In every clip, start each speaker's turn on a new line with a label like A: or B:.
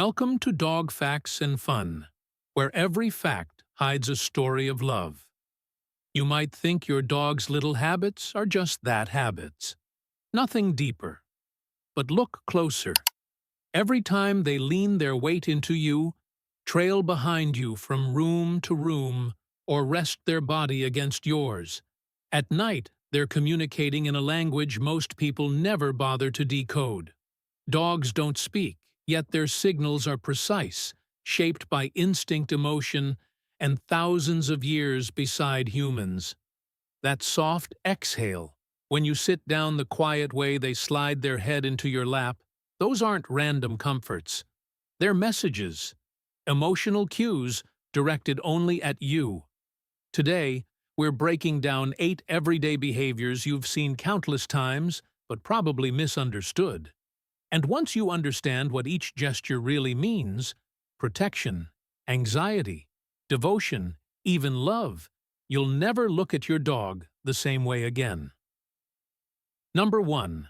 A: Welcome to Dog Facts and Fun, where every fact hides a story of love. You might think your dog's little habits are just that, habits. Nothing deeper. But look closer. Every time they lean their weight into you, trail behind you from room to room, or rest their body against yours, at night they're communicating in a language most people never bother to decode. Dogs don't speak, yet their signals are precise, shaped by instinct, emotion, and thousands of years beside humans. That soft exhale, when you sit down, the quiet way they slide their head into your lap, those aren't random comforts. They're messages, emotional cues directed only at you. Today, we're breaking down 8 everyday behaviors you've seen countless times, but probably misunderstood. And once you understand what each gesture really means, protection, anxiety, devotion, even love, you'll never look at your dog the same way again. Number 1.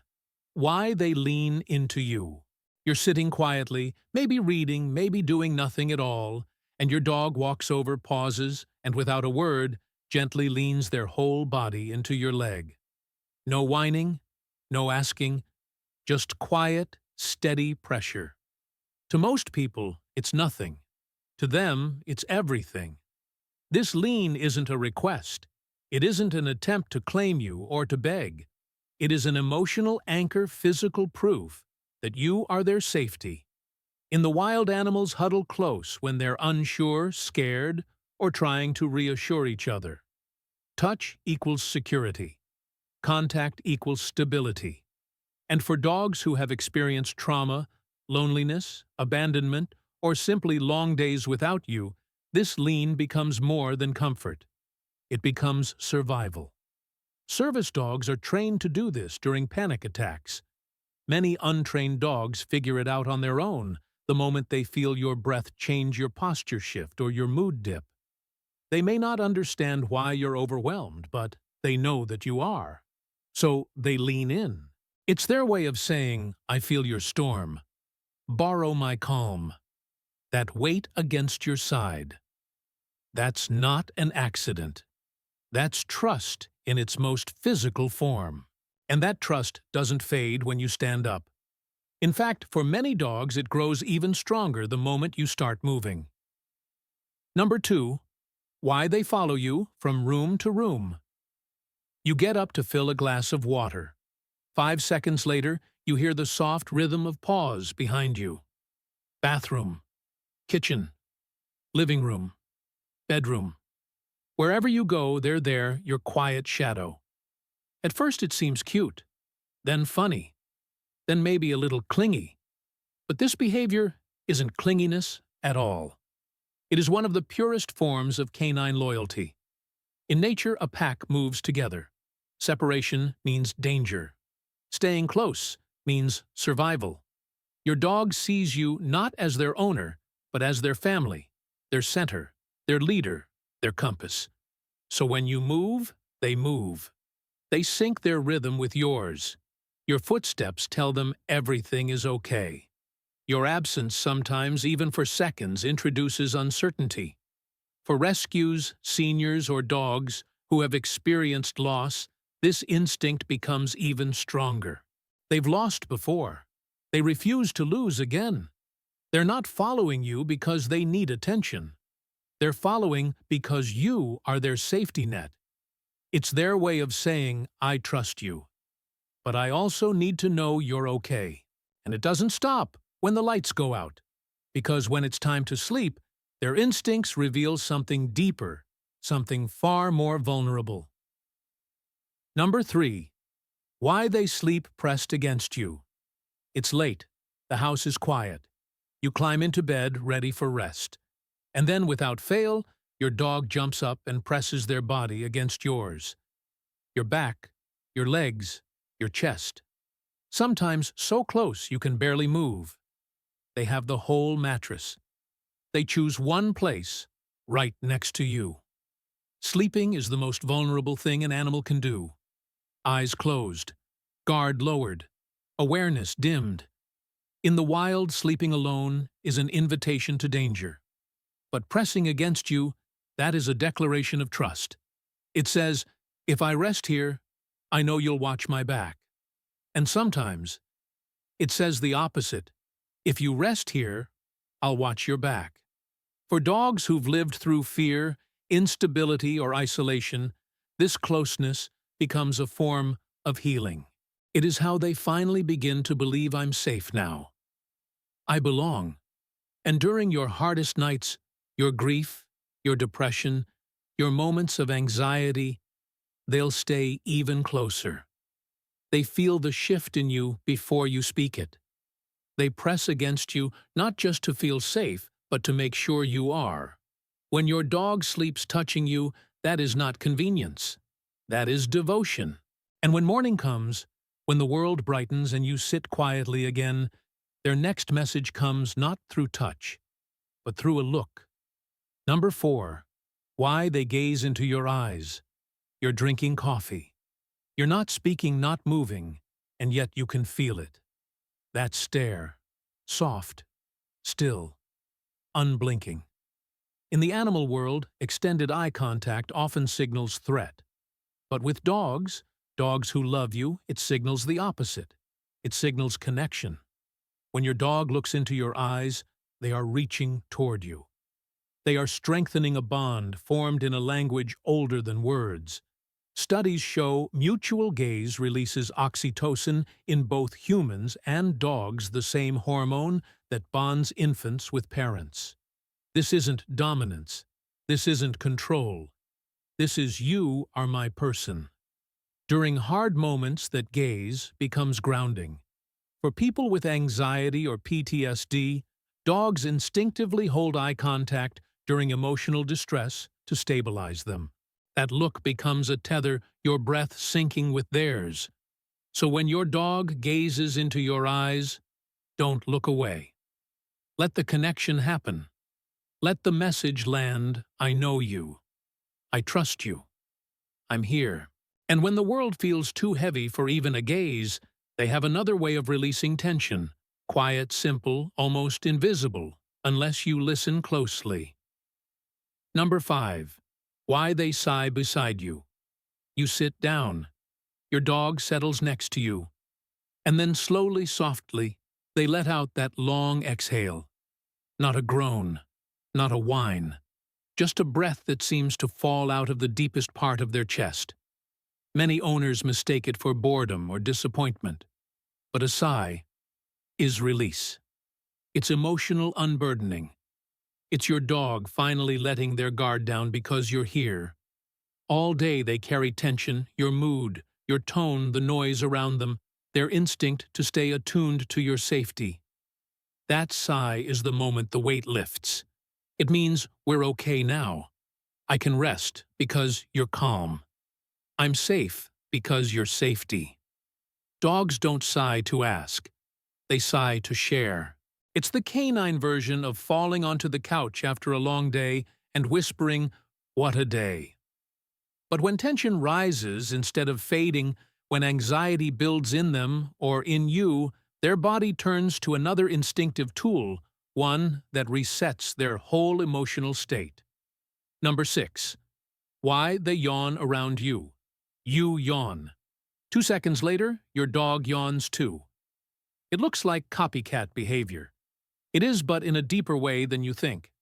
A: Why they lean into you. You're sitting quietly, maybe reading, maybe doing nothing at all, and your dog walks over, pauses, and without a word, gently leans their whole body into your leg. No whining, no asking, just quiet, steady pressure. To most people, it's nothing. To them, it's everything. This lean isn't a request. It isn't an attempt to claim you or to beg. It is an emotional anchor, physical proof that you are their safety. In the wild, animals huddle close when they're unsure, scared, or trying to reassure each other. Touch equals security. Contact equals stability. And for dogs who have experienced trauma, loneliness, abandonment, or simply long days without you, this lean becomes more than comfort. It becomes survival. Service dogs are trained to do this during panic attacks. Many untrained dogs figure it out on their own the moment they feel your breath change, your posture shift, or your mood dip. They may not understand why you're overwhelmed, but they know that you are. So they lean in. It's their way of saying, I feel your storm. Borrow my calm. That weight against your side. That's not an accident. That's trust in its most physical form. And that trust doesn't fade when you stand up. In fact, for many dogs, it grows even stronger the moment you start moving. Number 2. Why they follow you from room to room. You get up to fill a glass of water. 5 seconds later, you hear the soft rhythm of paws behind you. Bathroom, kitchen, living room, bedroom. Wherever you go, they're there, your quiet shadow. At first it seems cute, then funny, then maybe a little clingy. But this behavior isn't clinginess at all. It is one of the purest forms of canine loyalty. In nature, a pack moves together. Separation means danger. Staying close means survival. Your dog sees you not as their owner, but as their family, their center, their leader, their compass. So when you move, they move. They sync their rhythm with yours. Your footsteps tell them everything is okay. Your absence, sometimes even for seconds, introduces uncertainty. For rescues, seniors, or dogs who have experienced loss, this instinct becomes even stronger. They've lost before. They refuse to lose again. They're not following you because they need attention. They're following because you are their safety net. It's their way of saying, I trust you. But I also need to know you're okay. And it doesn't stop when the lights go out. Because when it's time to sleep, their instincts reveal something deeper, something far more vulnerable. Number 3. Why they sleep pressed against you. It's late. The house is quiet. You climb into bed, ready for rest. And then, without fail, your dog jumps up and presses their body against yours. Your back, your legs, your chest. Sometimes so close you can barely move. They have the whole mattress. They choose one place, right next to you. Sleeping is the most vulnerable thing an animal can do. Eyes closed, guard lowered, awareness dimmed. In the wild, sleeping alone is an invitation to danger. But pressing against you, that is a declaration of trust. It says, if I rest here, I know you'll watch my back. And sometimes, it says the opposite. If you rest here, I'll watch your back. For dogs who've lived through fear, instability, or isolation, this closeness becomes a form of healing. It is how they finally begin to believe I'm safe now. I belong. And during your hardest nights, your grief, your depression, your moments of anxiety, they'll stay even closer. They feel the shift in you before you speak it. They press against you not just to feel safe, but to make sure you are. When your dog sleeps touching you, that is not convenience. That is devotion. And when morning comes, when the world brightens and you sit quietly again, their next message comes not through touch, but through a look. Number 4, why they gaze into your eyes. You're drinking coffee. You're not speaking, not moving, and yet you can feel it. That stare, soft, still, unblinking. In the animal world, extended eye contact often signals threat. But with dogs who love you, it signals the opposite. It signals connection. When your dog looks into your eyes, they are reaching toward you. They are strengthening a bond formed in a language older than words. Studies show mutual gaze releases oxytocin in both humans and dogs, the same hormone that bonds infants with parents. This isn't dominance. This isn't control. This is you are my person. During hard moments, that gaze becomes grounding. For people with anxiety or PTSD, dogs instinctively hold eye contact during emotional distress to stabilize them. That look becomes a tether, your breath syncing with theirs. So when your dog gazes into your eyes, don't look away. Let the connection happen. Let the message land, I know you. I trust you. I'm here. And when the world feels too heavy for even a gaze, they have another way of releasing tension. Quiet, simple, almost invisible, unless you listen closely. Number 5. Why they sigh beside you. You sit down. Your dog settles next to you. And then slowly, softly, they let out that long exhale. Not a groan, not a whine, just a breath that seems to fall out of the deepest part of their chest. Many owners mistake it for boredom or disappointment, but a sigh is release. It's emotional unburdening. It's your dog finally letting their guard down because you're here. All day they carry tension, your mood, your tone, the noise around them, their instinct to stay attuned to your safety. That sigh is the moment the weight lifts. It means we're okay now. I can rest because you're calm. I'm safe because you're safety. Dogs don't sigh to ask. They sigh to share. It's the canine version of falling onto the couch after a long day and whispering, "What a day." But when tension rises instead of fading, when anxiety builds in them or in you, their body turns to another instinctive tool, one that resets their whole emotional state. Number 6. Why they yawn around you. You yawn. 2 seconds later, your dog yawns too. It looks like copycat behavior. It is, but in a deeper way than you think.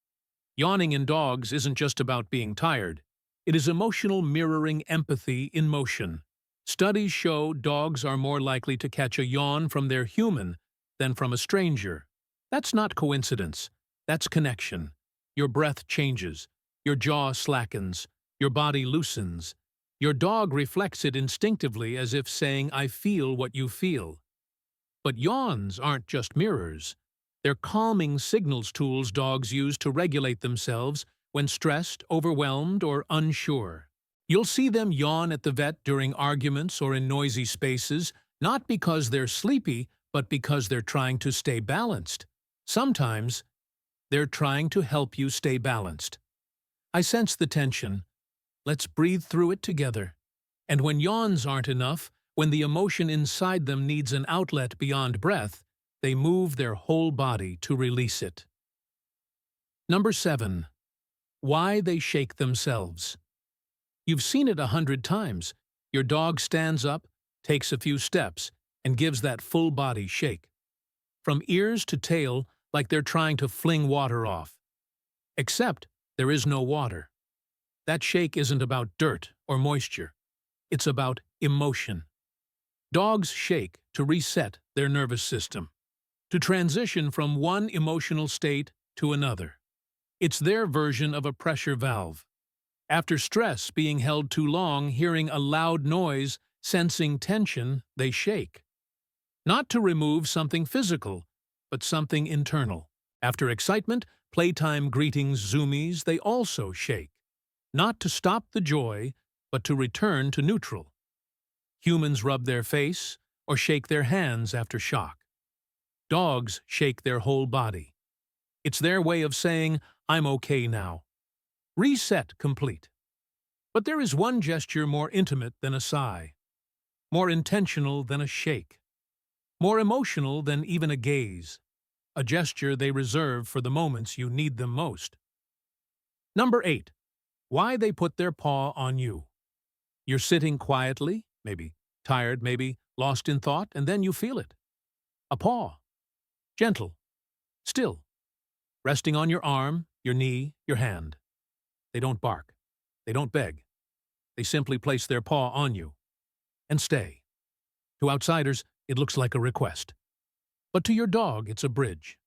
A: Yawning in dogs isn't just about being tired. It is emotional mirroring empathy in motion. Studies show dogs are more likely to catch a yawn from their human than from a stranger. That's not coincidence. That's connection. Your breath changes. Your jaw slackens. Your body loosens. Your dog reflects it instinctively as if saying, I feel what you feel. But yawns aren't just mirrors. They're calming signals tools dogs use to regulate themselves when stressed, overwhelmed, or unsure. You'll see them yawn at the vet during arguments or in noisy spaces, not because they're sleepy, but because they're trying to stay balanced. Sometimes, they're trying to help you stay balanced. I sense the tension. Let's breathe through it together. And when yawns aren't enough, when the emotion inside them needs an outlet beyond breath, they move their whole body to release it. Number 7. Why they shake themselves. You've seen it 100 times. Your dog stands up, takes a few steps, and gives that full body shake. From ears to tail, like they're trying to fling water off. Except there is no water. That shake isn't about dirt or moisture. It's about emotion. Dogs shake to reset their nervous system, to transition from one emotional state to another. It's their version of a pressure valve. After stress being held too long, hearing a loud noise, sensing tension, they shake. Not to remove something physical, but something internal. After excitement, playtime greetings, zoomies, they also shake. Not to stop the joy, but to return to neutral. Humans rub their face or shake their hands after shock. Dogs shake their whole body. It's their way of saying, "I'm okay now." Reset complete. But there is one gesture more intimate than a sigh, more intentional than a shake, more emotional than even a gaze, a gesture they reserve for the moments you need them most. Number 8. Why they put their paw on you. You're sitting quietly, maybe tired, maybe lost in thought, and then you feel it. A paw. Gentle. Still. Resting on your arm, your knee, your hand. They don't bark. They don't beg. They simply place their paw on you. And stay. To outsiders, it looks like a request. But to your dog, it's a bridge.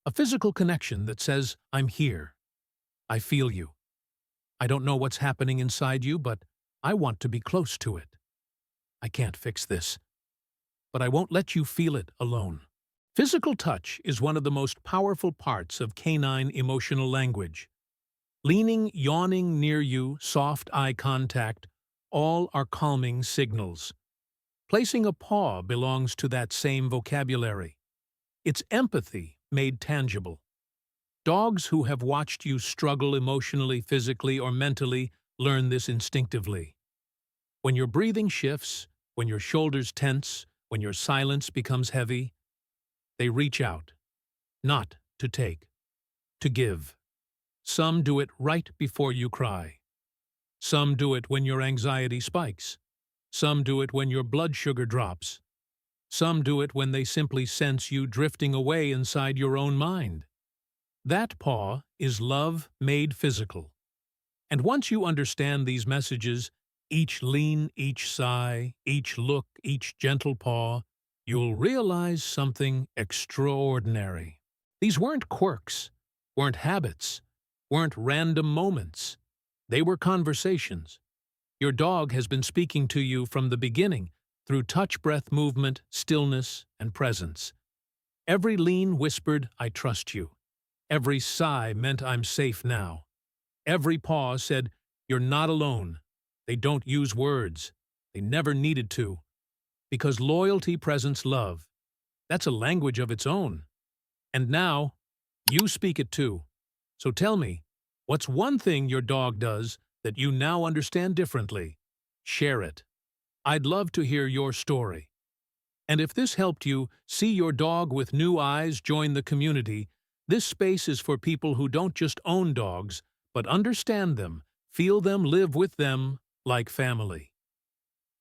A: A physical connection that says, "I'm here. I feel you. I don't know what's happening inside you, but I want to be close to it. I can't fix this, but I won't let you feel it alone." Physical touch is one of the most powerful parts of canine emotional language. Leaning, yawning near you, soft eye contact, all are calming signals. Placing a paw belongs to that same vocabulary. It's empathy made tangible. Dogs who have watched you struggle emotionally, physically, or mentally learn this instinctively. When your breathing shifts, when your shoulders tense, when your silence becomes heavy, they reach out, not to take, to give. Some do it right before you cry. Some do it when your anxiety spikes. Some do it when your blood sugar drops. Some do it when they simply sense you drifting away inside your own mind. That paw is love made physical. And once you understand these messages, each lean, each sigh, each look, each gentle paw, you'll realize something extraordinary. These weren't quirks, weren't habits, weren't random moments. They were conversations. Your dog has been speaking to you from the beginning through touch, breath, movement, stillness, and presence. Every lean whispered, "I trust you." Every sigh meant, "I'm safe now." Every paw said, "You're not alone." They don't use words. They never needed to. Because loyalty, presence, love, that's a language of its own. And now, you speak it too. So tell me, what's one thing your dog does that you now understand differently? Share it. I'd love to hear your story. And if this helped you see your dog with new eyes, join the community. This space is for people who don't just own dogs, but understand them, feel them, live with them like family.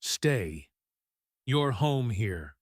A: Stay. You're home here.